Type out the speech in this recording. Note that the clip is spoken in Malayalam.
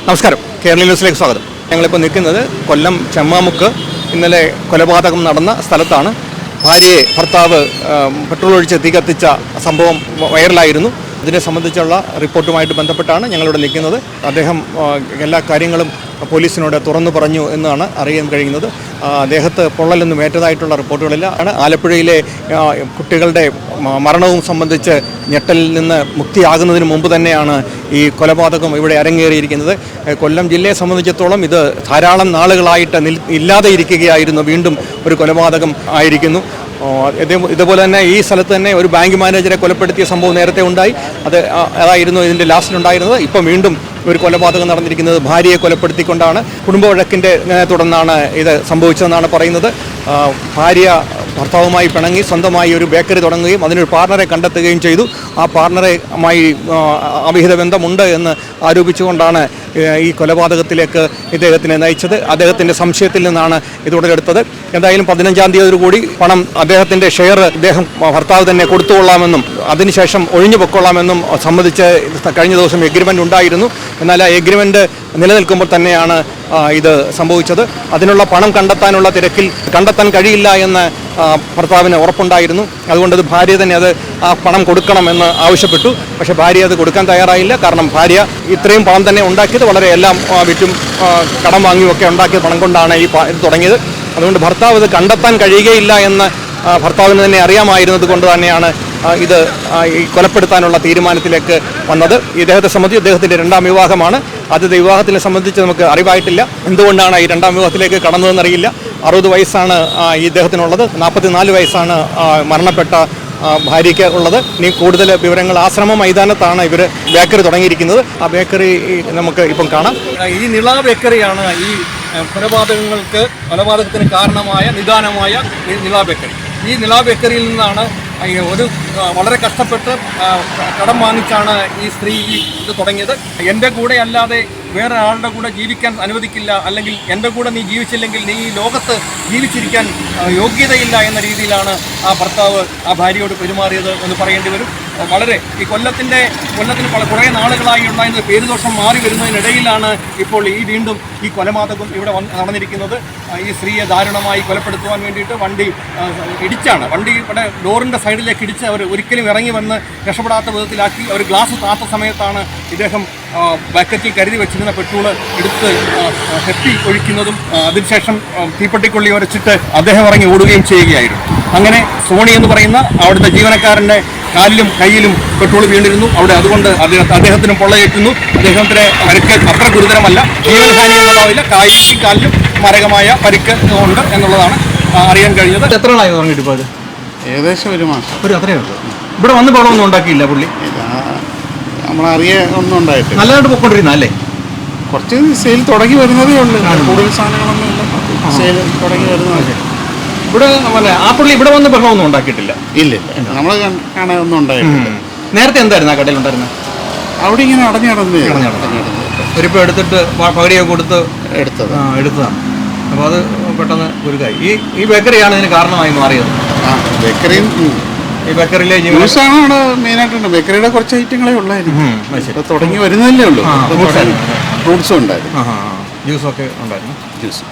നമസ്കാരം, കേരള ന്യൂസിലേക്ക് സ്വാഗതം. ഞങ്ങളിപ്പോൾ നിൽക്കുന്നത് കൊല്ലം ചെമ്മാമുക്ക് ഇന്നലെ കൊലപാതകം നടന്ന സ്ഥലത്താണ്. ഭർത്താവ് പെട്രോൾ ഒഴിച്ച് തീ കത്തിച്ച സംഭവം വൈറലായിരുന്നു. ഇതിനെ സംബന്ധിച്ചുള്ള റിപ്പോർട്ടുമായിട്ട് ബന്ധപ്പെട്ടാണ് ഞങ്ങളിവിടെ നിൽക്കുന്നത്. അദ്ദേഹം എല്ലാ കാര്യങ്ങളും പോലീസിനോട് തുറന്നു പറഞ്ഞു എന്നാണ് അറിയാൻ കഴിയുന്നത്. അദ്ദേഹത്തെ പൊള്ളലൊന്നും ഏറ്റതായിട്ടുള്ള റിപ്പോർട്ടുകളില്ല. ആലപ്പുഴയിലെ കുട്ടികളുടെ മരണവും സംബന്ധിച്ച് ഞെട്ടലിൽ നിന്ന് മുക്തിയാകുന്നതിന് മുമ്പ് തന്നെയാണ് ഈ കൊലപാതകം ഇവിടെ അരങ്ങേറിയിരിക്കുന്നത്. കൊല്ലം ജില്ലയെ സംബന്ധിച്ചിടത്തോളം ഇത് ധാരാളം നാളുകളായിട്ട് ഇല്ലാതെ ഇരിക്കുകയായിരുന്നു. വീണ്ടും ഒരു കൊലപാതകം ആയിരിക്കുന്നു. ഇതുപോലെ തന്നെ ഈ സ്ഥലത്ത് തന്നെ ഒരു ബാങ്ക് മാനേജരെ കൊലപ്പെടുത്തിയ സംഭവം നേരത്തെ ഉണ്ടായി. അതായിരുന്നു ഇതിൻ്റെ ലാസ്റ്റിലുണ്ടായിരുന്നത്. ഇപ്പം വീണ്ടും ഒരു കൊലപാതകം നടന്നിരിക്കുന്നത് ഭാര്യയെ കൊലപ്പെടുത്തിക്കൊണ്ടാണ്. കുടുംബ വഴക്കിൻ്റെ തുടർന്നാണ് ഇത് സംഭവിച്ചതെന്നാണ് പറയുന്നത്. ഭാര്യ ഭർത്താവുമായി പിണങ്ങി സ്വന്തമായി ഒരു ബേക്കറി തുടങ്ങുകയും അതിനൊരു പാർട്ണറെ കണ്ടെത്തുകയും ചെയ്തു. ആ പാർട്ണറുമായി അവിഹിത ബന്ധമുണ്ട് എന്ന് ആരോപിച്ചുകൊണ്ടാണ് ഈ കൊലപാതകത്തിലേക്ക് ഇദ്ദേഹത്തിനെ നയിച്ചത്. അദ്ദേഹത്തിൻ്റെ സംശയത്തിൽ നിന്നാണ് ഇത് ഉടലെടുത്തത്. എന്തായാലും 15-ാം തീയതി കൂടി പണം അദ്ദേഹത്തിൻ്റെ ഷെയർ ഭർത്താവ് തന്നെ കൊടുത്തുകൊള്ളാമെന്നും അതിനുശേഷം ഒഴിഞ്ഞു പൊക്കൊള്ളാമെന്നും സംബന്ധിച്ച് കഴിഞ്ഞ ദിവസം എഗ്രിമെൻ്റ് ഉണ്ടായിരുന്നു. എന്നാൽ ആ എഗ്രിമെൻ്റ് നിലനിൽക്കുമ്പോൾ തന്നെയാണ് ഇത് സംഭവിച്ചത്. അതിനുള്ള പണം കണ്ടെത്താനുള്ള തിരക്കിൽ കണ്ടെത്താൻ കഴിയില്ല എന്ന് ഭർത്താവിന് ഉറപ്പുണ്ടായിരുന്നു. അതുകൊണ്ട് ഭാര്യ തന്നെ ആ പണം കൊടുക്കണമെന്ന് ആവശ്യപ്പെട്ടു. പക്ഷേ ഭാര്യ അത് കൊടുക്കാൻ തയ്യാറായില്ല. കാരണം ഭാര്യ ഇത്രയും പണം തന്നെ ഉണ്ടാക്കിയത് വളരെ എല്ലാം വിറ്റും കടം വാങ്ങിയുമൊക്കെ ഉണ്ടാക്കിയ പണം കൊണ്ടാണ് ഇത് തുടങ്ങിയത്. അതുകൊണ്ട് ഭർത്താവ് ഇത് കണ്ടെത്താൻ കഴിയുകയില്ല എന്ന് ഭർത്താവിന് തന്നെ അറിയാമായിരുന്നത് കൊണ്ട് തന്നെയാണ് ഇത് ഈ കൊലപ്പെടുത്താനുള്ള തീരുമാനത്തിലേക്ക് വന്നത്. ഇദ്ദേഹത്തെ സംബന്ധിച്ച് ഇദ്ദേഹത്തിൻ്റെ 2ാം വിവാഹമാണ്. ആദ്യത്തെ വിവാഹത്തിനെ സംബന്ധിച്ച് നമുക്ക് അറിവായിട്ടില്ല. എന്തുകൊണ്ടാണ് ഈ 2ാം വിവാഹത്തിലേക്ക് കടന്നതെന്നറിയില്ല. 60 വയസ്സാണ് ഇദ്ദേഹത്തിനുള്ളത്. 44 വയസ്സാണ് മരണപ്പെട്ട ഭാര്യയ്ക്ക് ഉള്ളത്. ഇനി കൂടുതൽ വിവരങ്ങൾ ആശ്രമ മൈതാനത്താണ് ഇവർ ബേക്കറി തുടങ്ങിയിരിക്കുന്നത്. ആ ബേക്കറി നമുക്ക് ഇപ്പം കാണാം. ഈ നിള ബേക്കറിയാണ് ഈ കൊലപാതകത്തിന് കാരണമായ നിദാനമായ നിള ബേക്കറി. ഈ നിള ബേക്കറിയിൽ നിന്നാണ് ഒരു വളരെ കഷ്ടപ്പെട്ട് കടം വാങ്ങിച്ചാണ് ഈ സ്ത്രീ ഇത് തുടങ്ങിയത്. എൻ്റെ കൂടെ അല്ലാതെ വേറെ ആളുടെ കൂടെ ജീവിക്കാൻ അനുവദിക്കില്ല, അല്ലെങ്കിൽ എൻ്റെ കൂടെ നീ ജീവിച്ചില്ലെങ്കിൽ നീ ഈ ലോകത്ത് ജീവിച്ചിരിക്കാൻ യോഗ്യതയില്ല എന്ന രീതിയിലാണ് ആ ഭർത്താവ് ആ ഭാര്യയോട് പെരുമാറിയത് എന്ന് പറയേണ്ടി വരും. വളരെ ഈ കൊല്ലത്തിന് കുറേ നാളുകളായി ഉണ്ടായിരുന്ന പേരുദോഷം മാറി വരുന്നതിനിടയിലാണ് ഇപ്പോൾ വീണ്ടും ഈ കൊലപാതകം ഇവിടെ നടന്നിരിക്കുന്നത്. ഈ സ്ത്രീയെ ദാരുണമായി കൊലപ്പെടുത്തുവാൻ വേണ്ടിയിട്ട് വണ്ടി ഇവിടെ ഡോറിൻ്റെ സൈഡിലേക്ക് ഇടിച്ച് അവർ ഒരിക്കലും ഇറങ്ങി വന്ന് രക്ഷപ്പെടാത്ത വിധത്തിലാക്കി. അവർ ഗ്ലാസ് താത്ത സമയത്താണ് ഇദ്ദേഹം ബക്കറ്റിൽ കരുതി വെച്ചിരുന്ന പെട്രോൾ എടുത്ത് കെട്ടി ഒഴിക്കുന്നതും അതിനുശേഷം തീപ്പെട്ടിക്കൊള്ളി വരച്ചിട്ട് അദ്ദേഹം ഇറങ്ങി ഓടുകയും ചെയ്യുകയായിരുന്നു. അങ്ങനെ സോണി എന്ന് പറയുന്ന അവിടുത്തെ ജീവനക്കാരൻ്റെ കാലിലും കയ്യിലും പെട്രോൾ വീണിരുന്നു. അതുകൊണ്ട് അദ്ദേഹത്തിനും പൊള്ളയേറ്റുന്നു. അദ്ദേഹത്തിന് പരിക്ക് അത്ര ഗുരുതരമല്ല, ജീവനഹാനി എന്നുള്ളതില്ല. കാലിലും മാരകമായ പരിക്ക് ഉണ്ട് എന്നുള്ളതാണ് അറിയാൻ കഴിഞ്ഞത്. എത്ര നാളായി തുടങ്ങിയിട്ട് ഇപ്പോൾ? ഏകദേശം 1 മാസം. അത്രയേ ഉള്ളൂ. ഇവിടെ വന്ന് പണമൊന്നും ഉണ്ടാക്കിയില്ല പുള്ളി? നമ്മളറിയൊന്നും ഉണ്ടായിട്ടില്ല. നല്ലതായിട്ട് പോയിക്കൊണ്ടിരുന്ന അല്ലേ? കുറച്ച് സെയിൽ തുടങ്ങി വരുന്നതേ ഉള്ളൂ. കൂടുതൽ സാധനങ്ങളൊന്നും ഇല്ല. സെയിൽ തുടങ്ങി വരുന്നതേ. ഇവിടെ ആ പുള്ളി ഇവിടെ വന്ന് ബഹളമൊന്നും ഉണ്ടാക്കിയിട്ടില്ല? ഇല്ല, നമ്മൾ കാണാനൊന്നും ഉണ്ടായിട്ടില്ല. നേരത്തെ എന്തായിരുന്നു ആ കടയിൽ ഉണ്ടായിരുന്നത്? അവിടെ ഇങ്ങനെ അടഞ്ഞു ഒരിപ്പോൾ എടുത്തിട്ട് പകുതിയൊക്കെ കൊടുത്ത് എടുത്തതാണ്. അപ്പോൾ അത് പെട്ടെന്ന് ഗുരുക്കായി. ഈ ബേക്കറിയാണ് ഇതിന് കാരണമായി മാറിയത്. ബേക്കറിയും ഈ ബേക്കറിയിലെ ജ്യൂസാണ് അവിടെ മെയിനായിട്ടുണ്ട്. ബേക്കറിയുടെ കുറച്ച് ഐറ്റങ്ങളെ ഉള്ളായിരുന്നു. തുടങ്ങി വരുന്നതല്ലേ ഉള്ളൂ. ഫ്രൂട്ട്സും ഉണ്ടായിരുന്നു, ജ്യൂസൊക്കെ ഉണ്ടായിരുന്നു. ജ്യൂസ്